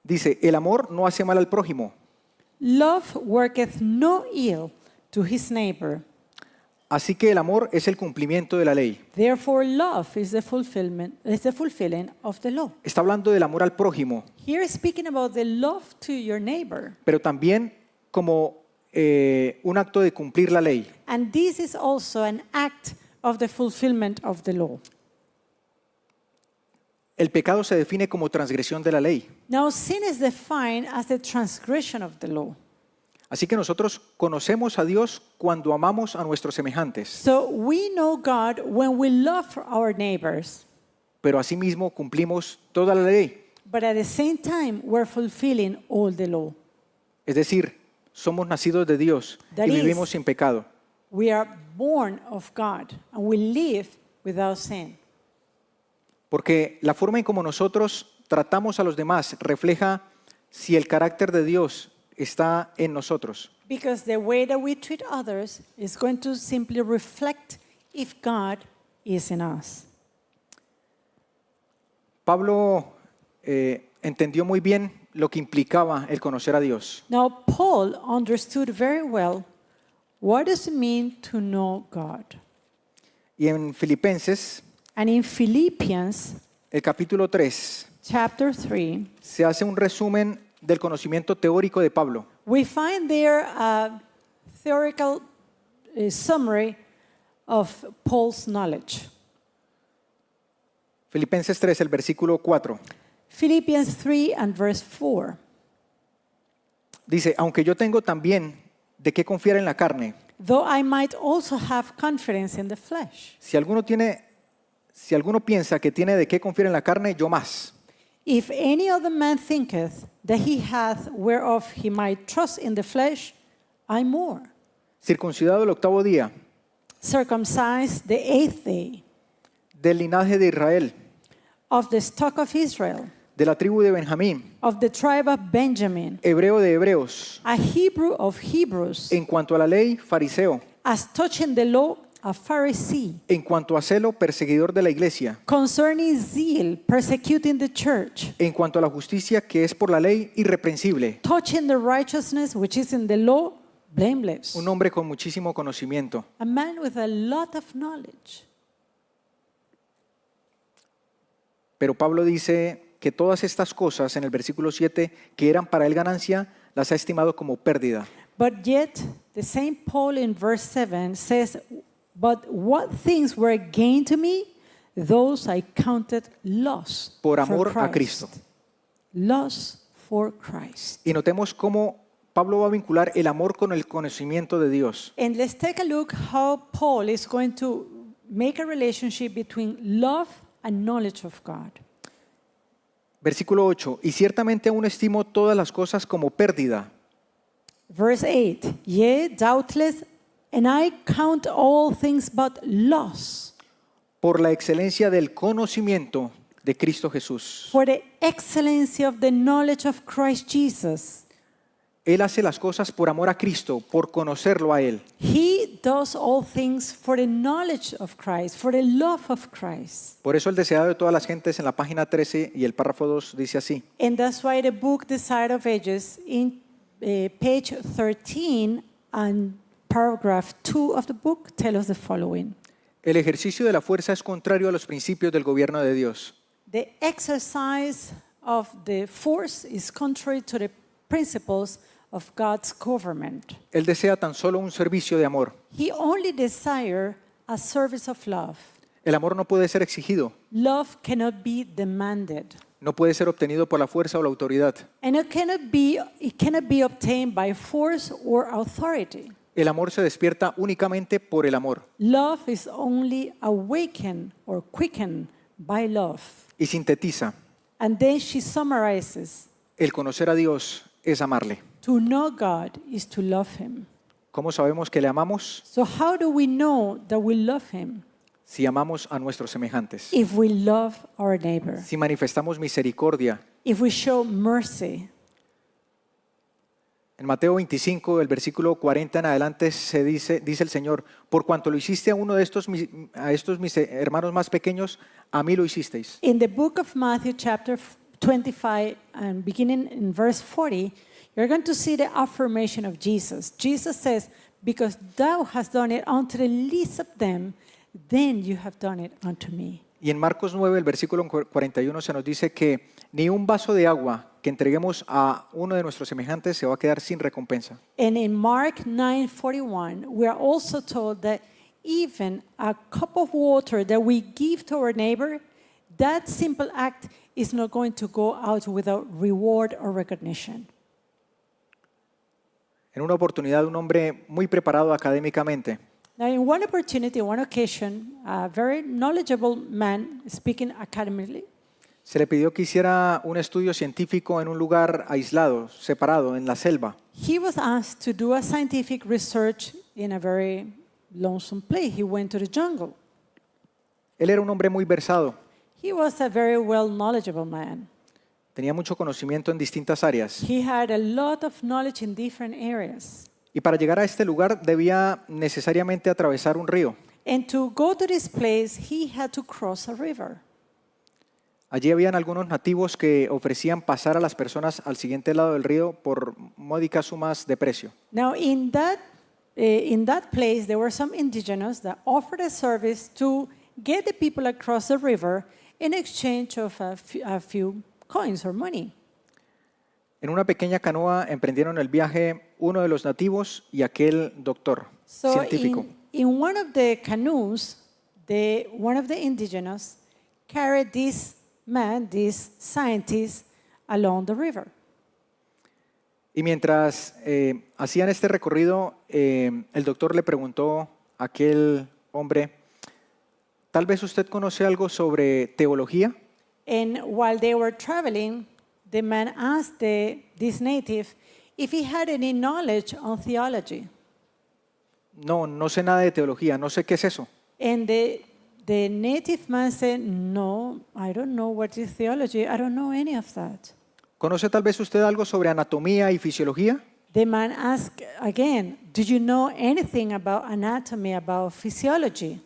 Dice, el amor no hace mal al prójimo. Love worketh no ill to his neighbor. Así que el amor es el cumplimiento de la ley. Therefore, love is the fulfilling of the law. Está hablando del amor al prójimo, Here is speaking about the love to your neighbor. pero también como un acto de cumplir la ley. And this is also an act of the fulfillment of the law. El pecado se define como transgresión de la ley. Now, sin is defined as the transgression of the law. Así que nosotros conocemos a Dios cuando amamos a nuestros semejantes, So we know God when we love our neighbors, pero asimismo cumplimos toda la ley. but at the same time, we're fulfilling all the law. Es decir, somos nacidos de Dios That y is- vivimos sin pecado. We are born of God and we live without sin. Porque la forma en cómo nosotros tratamos a los demás refleja si el carácter de Dios está en nosotros. Because the way that we treat others is going to simply reflect if God is in us. Pablo entendió muy bien lo que implicaba el conocer a Dios. Now, Paul understood very well what does it mean to know God. Y en Filipenses, And in Philippians el capítulo 3, chapter 3, se hace un resumen del conocimiento teórico de Pablo. we find there a theoretical summary of Paul's knowledge. Filipenses 3, el versículo 4. Philippians 3 and verse 4. Dice, aunque yo tengo también de qué confiar en la carne, Though I might also have confidence in the flesh. si alguno piensa que tiene de qué confiar en la carne, yo más. If any other man thinketh that he hath whereof he might trust in the flesh, I more. Circuncidado el octavo día, Circumcised the 8th day, del linaje de Israel, of the stock of Israel, de la tribu de Benjamín, of the tribe of Benjamin, hebreo de hebreos, a Hebrew of Hebrews, en cuanto a la ley, fariseo, as touching the law, a Pharisee, en cuanto a celo, perseguidor de la iglesia, concerning zeal, persecuting the church, en cuanto a la justicia que es por la ley, irreprensible, touching the righteousness which is in the law, blameless. un hombre con muchísimo conocimiento. A man with a lot of knowledge. Pero Pablo dice que todas estas cosas en el versículo 7 que eran para él ganancia, las ha estimado como pérdida. But yet, the same Paul in verse 7 says, but what things were gain to me, those I counted loss Por for amor a Christ. Cristo. Loss for Christ. Y notemos cómo Pablo va a vincular el amor con el conocimiento de Dios. And let's take a look how Paul is going to make a relationship between love and knowledge of God. Versículo 8. Y ciertamente aún estimo todas las cosas como pérdida. Verse 8. Yea, doubtless, and I count all things but loss Por la excelencia del conocimiento de Cristo Jesús. for the excellency of the knowledge of Christ Jesus. Él hace las cosas por amor a Cristo, por conocerlo a Él. He does all things for the knowledge of Christ, for the love of Christ. Por eso el deseado de todas las gentes en la página 13 y el párrafo 2 dice así. And that's why the book Desire of Ages in page 13 and paragraph 2 of the book tell us the following. El ejercicio de la fuerza es contrario a los principios del gobierno de Dios. The exercise of the force is contrary to the principles of God's government. Él desea tan solo un servicio de amor. He only desires a service of love. El amor no puede ser exigido, Love cannot be demanded. no puede ser obtenido por la fuerza o la autoridad. And it cannot be obtained by force or authority. El amor se despierta únicamente por el amor Love is only awakened or quickened by love. y sintetiza. And then she summarizes, El conocer a Dios es amarle. to know God is to love Him. ¿Cómo sabemos que le amamos? So how do we know that we love Him? Si amamos a nuestros semejantes. If we love our neighbor, Si manifestamos misericordia. if we show mercy. En Mateo 25, el versículo 40 en adelante se dice el Señor, por cuanto lo hiciste a uno de estos mis hermanos más pequeños, a mí lo hicisteis. In the book of Matthew, chapter 25, and beginning in verse 40, you're going to see the affirmation of Jesus. Jesus says, because thou hast done it unto the least of them, then you have done it unto me. Y en Marcos 9, el versículo 41 se nos dice que ni un vaso de agua que entreguemos a uno de nuestros semejantes se va a quedar sin recompensa. And in Mark 9:41, we are also told that even a cup of water that we give to our neighbor, that simple act is not going to go out without reward or recognition. En una oportunidad, un hombre muy preparado académicamente Now, in one opportunity, one occasion, a very knowledgeable man speaking academically, se le pidió que hiciera un estudio científico en un lugar aislado, separado, en la selva. he was asked to do a scientific research in a very lonesome place. He went to the jungle. Él era un hombre muy versado, He was a very well knowledgeable man. tenía mucho conocimiento en distintas áreas. He had a lot of knowledge in different areas. Y para llegar a este lugar debía necesariamente atravesar un río. And to go to this place, he had to cross a river. Allí habían algunos nativos que ofrecían pasar a las personas al siguiente lado del río por módicas sumas de precio. Now, in that place, there were some indigenous that offered a service to get the people across the river in exchange of a few coins or money. En una pequeña canoa emprendieron el viaje uno de los nativos y aquel doctor So científico. in one of the canoes, one of the indigenous carried this man, this scientist, along the river. Y mientras hacían este recorrido, el doctor le preguntó a aquel hombre, tal vez usted conoce algo sobre teología. And while they were traveling, the man asked this native if he had any knowledge on theology. No, no sé nada de teología, no sé qué es eso. And the native man said, no, I don't know what is theology. I don't know any of that. ¿Conoce tal vez usted algo sobre anatomía y fisiología? The man asked again, do you know anything about anatomy, about physiology?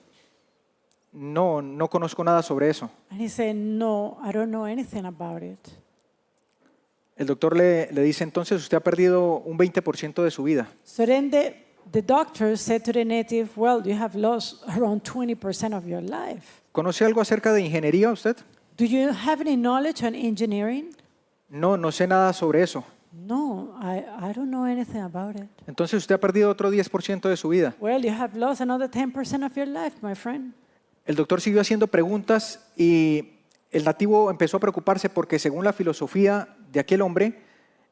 No, no conozco nada sobre eso. And he said, no, I don't know anything about it. El doctor le dice, entonces usted ha perdido un 20% de su vida. So then the doctor said to the native, well, you have lost around 20% of your life. ¿Conoce algo acerca de ingeniería usted? Do you have any knowledge on engineering? No, no sé nada sobre eso. No, I don't know anything about it. Entonces usted ha perdido otro 10% de su vida. Well, you have lost another 10% of your life, my friend. El doctor siguió haciendo preguntas y el nativo empezó a preocuparse porque según la filosofía de aquel hombre,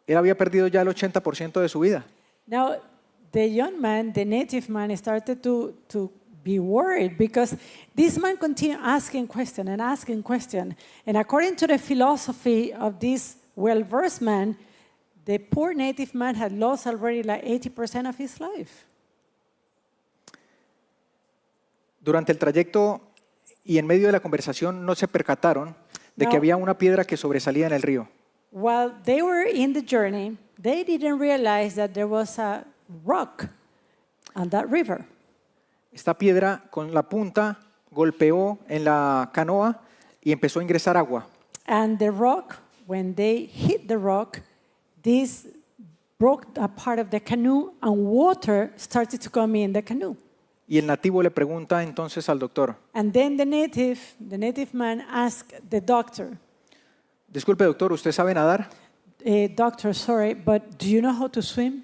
él había perdido ya el 80% de su vida. Now, the young man, the native man, started to be worried because this man continued asking question and asking question. And according to the philosophy of this well-versed man, the poor native man had lost already like 80% of his life. Durante el trayecto y en medio de la conversación no se percataron de que No. había una piedra que sobresalía en el río. While they were in the journey, they didn't realize that there was a rock on that river. Esta piedra con la punta golpeó en la canoa y empezó a ingresar agua. And the rock, when they hit the rock, this broke a part of the canoe and water started to come in the canoe. Y el nativo le pregunta entonces al doctor, And then the native man asked the doctor, disculpe doctor, ¿usted sabe nadar? Doctor, sorry, but do you know how to swim?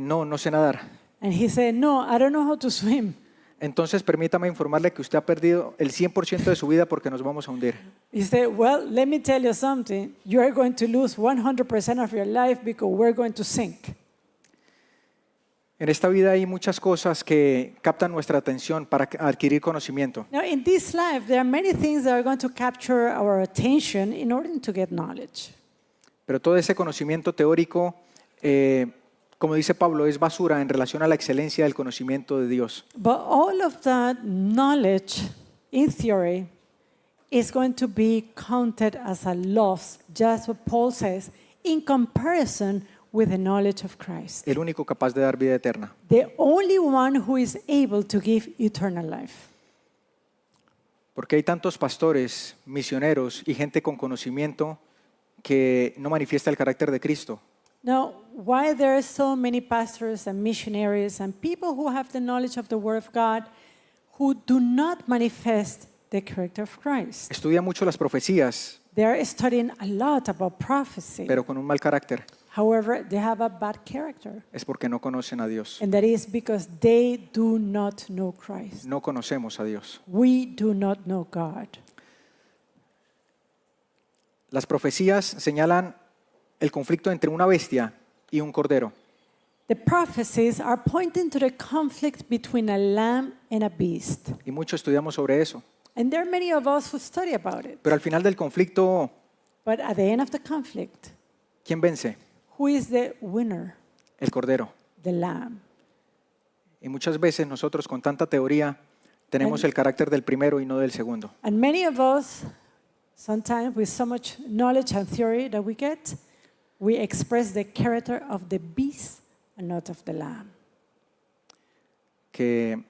No, no sé nadar. And he said, no, I don't know how to swim. Entonces permítame informarle que usted ha perdido el 100% de su vida porque nos vamos a hundir. He said, well, let me tell you something. You are going to lose 100% of your life because we're going to sink. En esta vida hay muchas cosas que captan nuestra atención para adquirir conocimiento. Now, in this life, there are many things that are going to capture our attention in order to get knowledge. Pero todo ese conocimiento teórico, como dice Pablo, es basura en relación a la excelencia del conocimiento de Dios. But all of that knowledge, in theory, is going to be counted as a loss, just what Paul says, in comparison with the knowledge of Christ. El único capaz de dar vida eterna. The only one who is able to give eternal life. Porque hay tantos pastores, misioneros y gente con conocimiento que no manifiesta el carácter de Cristo. Now, why there are so many pastors and missionaries and people who have the knowledge of the Word of God who do not manifest the character of Christ? Estudia mucho las profecías, They are studying a lot about prophecy. pero con un mal carácter. However, they have a bad character. Es porque no conocen a Dios. And that is because they do not know Christ. No conocemos a Dios. We do not know God. Las profecías señalan el conflicto entre una bestia y un cordero. The prophecies are pointing to the conflict between a lamb and a beast. Y mucho estudiamos sobre eso. And there are many of us who study about it. Pero al final del conflicto, But at the end of the conflict, ¿quién vence? who is the winner? El cordero. The lamb. Y muchas veces nosotros con tanta teoría tenemos el carácter del primero y no del segundo. And many of us, sometimes with so much knowledge and theory that we get, we express the character of the beast and not of the lamb. Que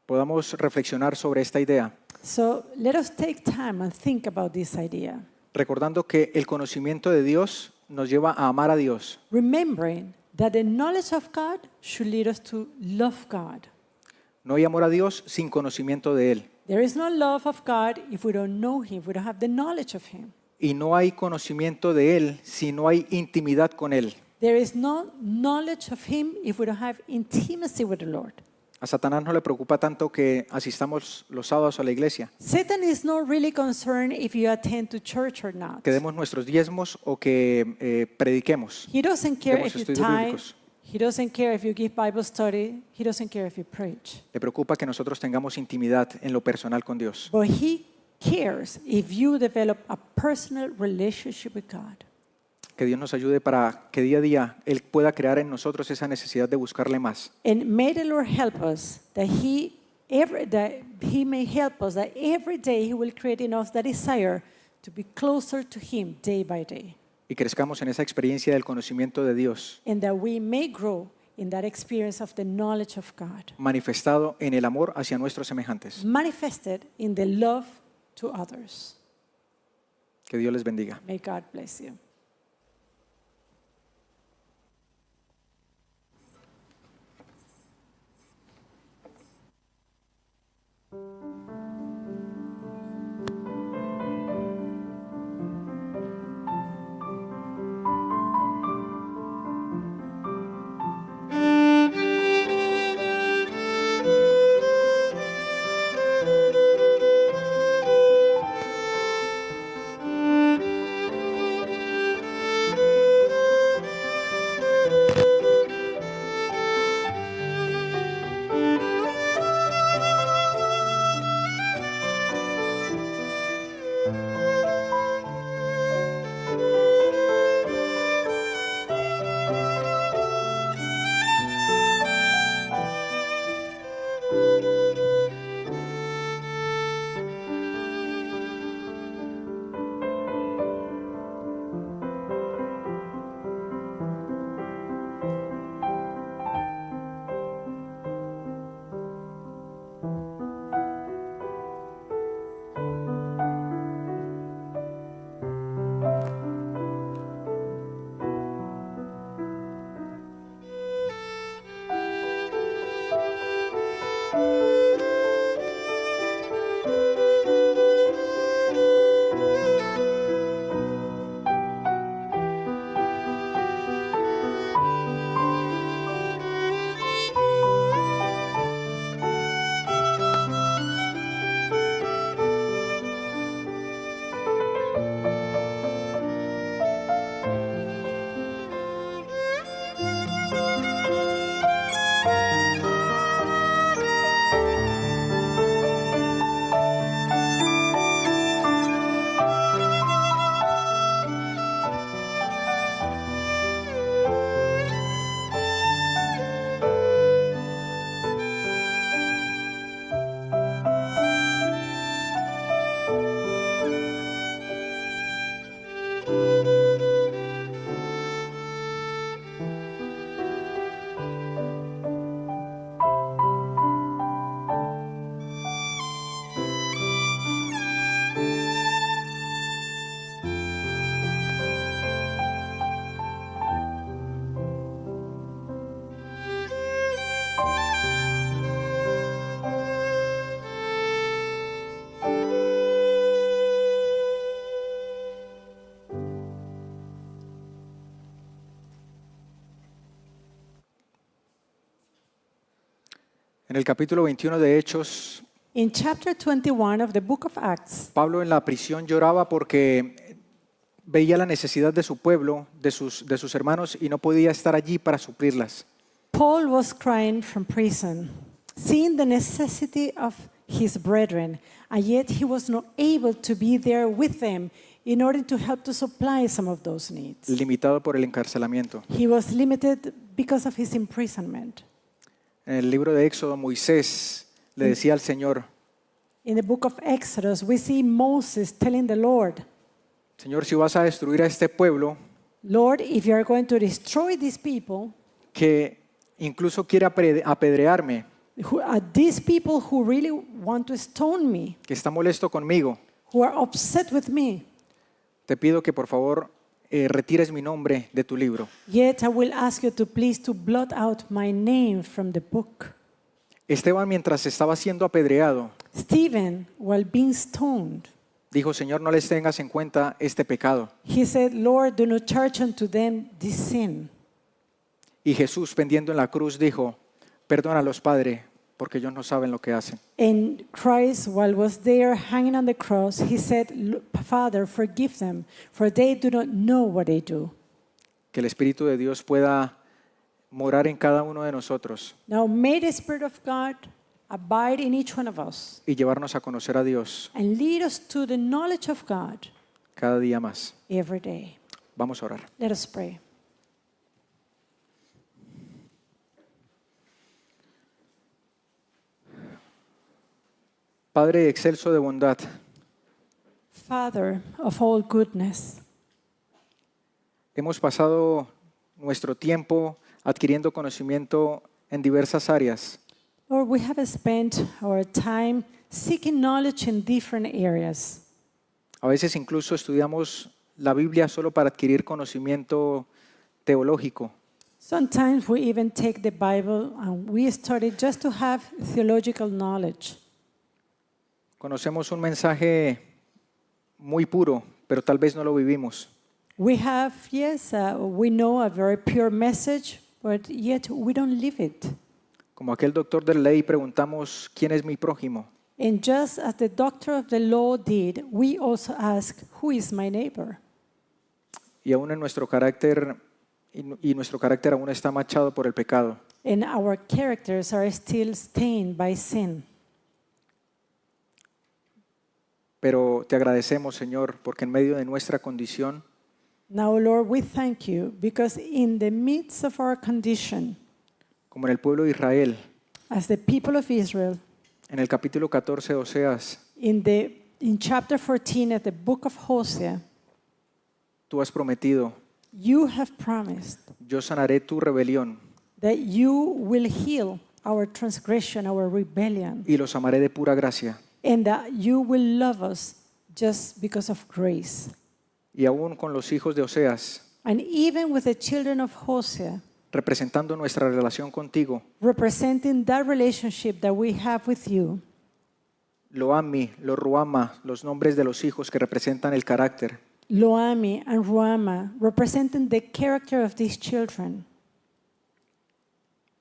podamos reflexionar sobre esta idea, So let us take time and think about this idea, recordando que el conocimiento de Dios nos lleva a amar a Dios. remembering that the knowledge of God should lead us to love God. No hay amor a Dios sin conocimiento de Él. There is no love of God if we don't know Him, we don't have the knowledge of Him. Y no hay conocimiento de Él si no hay intimidad con Él. There is no knowledge of Him if we don't have intimacy with the Lord. A Satanás no le preocupa tanto que asistamos los sábados a la iglesia, Satan is not really concerned if you attend to church or not. que demos nuestros diezmos o que prediquemos. He doesn't care Demos if you estudios tithe. bíblicos. He doesn't care if you give Bible study. He doesn't care if you preach. Le preocupa que nosotros tengamos intimidad en lo personal con Dios. But He cares if you develop a personal relationship with God. Que Dios nos ayude para que día a día Él pueda crear en nosotros esa necesidad de buscarle más. And may the Lord help us that He may help us that every day He will create in us that desire to be closer to Him day by day. Y crezcamos en esa experiencia del conocimiento de Dios, And that we may grow in that experience of the knowledge of God, manifestado en el amor hacia nuestros semejantes. manifested in the love to others. Que Dios les bendiga. May God bless you. En el capítulo 21 de Hechos, In chapter 21 of the book of Acts, Pablo en la prisión lloraba porque veía la necesidad de su pueblo, de sus hermanos, y no podía estar allí para suplirlas. Paul was crying from prison, seeing the necessity of his brethren, and yet he was not able to be there with them in order to help to supply some of those needs. Limitado por el encarcelamiento. He was limited because of his imprisonment. En el libro de Éxodo, Moisés le decía al Señor, In the book of Exodus, we see Moses telling the Lord, Señor, si vas a destruir a este pueblo Lord, if you are going to destroy these people, que incluso quiere apedrearme, these people who really want to stone me, que está molesto conmigo, who are upset with me, te pido que por favor retires mi nombre de tu libro. yet I will ask you to please to blot out my name from the book. Esteban, mientras estaba siendo apedreado, Stephen, while being stoned, dijo, Señor, no les tengas en cuenta este pecado. he said, Lord, do not charge unto them this sin. Y Jesús, pendiendo en la cruz, dijo, perdónalos, Padre, porque ellos no saben lo que hacen. And Christ, while was there hanging on the cross, he said, Father, forgive them, for they do not know what they do. Que el Espíritu de Dios pueda morar en cada uno de nosotros Now may the Spirit of God abide in each one of us y llevarnos a conocer a Dios and lead us to the knowledge of God cada día más. every day. Vamos a orar. Let us pray. Padre excelso de bondad, Father of all goodness, hemos pasado nuestro tiempo adquiriendo conocimiento en diversas áreas. Lord, we have spent our time seeking knowledge in different areas. A veces incluso estudiamos la Biblia solo para adquirir conocimiento teológico. Sometimes we even take the Bible and we study just to have theological knowledge. Conocemos un mensaje muy puro, pero tal vez no lo vivimos. We have, yes, we know a very pure message, but yet we don't live it. Como aquel doctor de ley preguntamos, ¿quién es mi prójimo? And just as the doctor of the law did, we also ask, who is my neighbor? Y aún en nuestro carácter, y nuestro carácter aún está manchado por el pecado. And our characters are still stained by sin. Pero te agradecemos, Señor, porque en medio de nuestra condición Now, Lord, we thank you because in the midst of our condition, como en el pueblo de Israel, as the people of Israel, en el capítulo 14 de Oseas, in chapter 14 of the book of Hosea, tú has prometido, you have promised yo sanaré tu rebelión that you will heal our transgression, our rebellion, y los amaré de pura gracia. and that you will love us just because of grace. Y aún con los hijos de Oseas, And even with the children of Hosea, representando nuestra relación contigo, representing that relationship that we have with you, Loami, lo Ruama, los nombres de los hijos que representan el carácter, Loami and Ruama, representing the character of these children,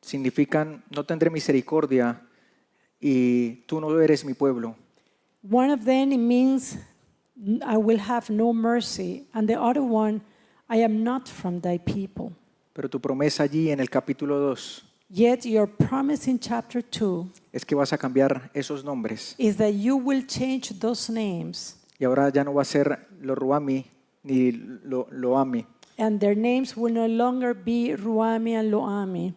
significan no tendré misericordia y tú no eres mi pueblo. one of them it means I will have no mercy, and the other one, I am not from thy people. Pero tu promesa allí en el capítulo 2 Yet your promise in chapter 2 es que vas a cambiar esos nombres. is that you will change those names, Y ahora ya no va a ser lo Ruami ni lo Loami. and their names will no longer be Ruami and Loami.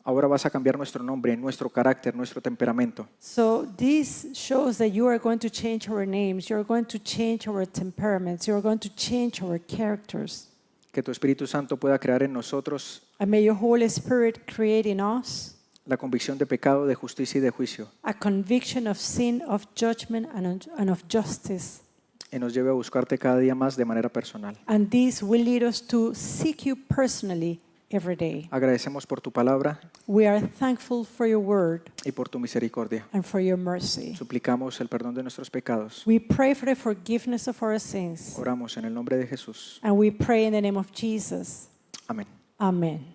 Ahora vas a cambiar nuestro nombre, nuestro carácter, nuestro temperamento. So this shows that you are going to change our names, you're going to change our temperaments, you're going to change our characters. Que tu Espíritu Santo pueda crear en nosotros And may your Holy Spirit create in us la convicción de pecado, de justicia y de juicio. a conviction of sin, of judgment, and of justice. Y nos lleve a buscarte cada día más de manera personal. And this will lead us to seek you personally every day. Agradecemos por tu palabra We are thankful for your word y por tu misericordia. and for your mercy. Suplicamos el perdón de nuestros pecados. We pray for the forgiveness of our sins. Oramos en el nombre de Jesús. And we pray in the name of Jesus. Amén. Amen.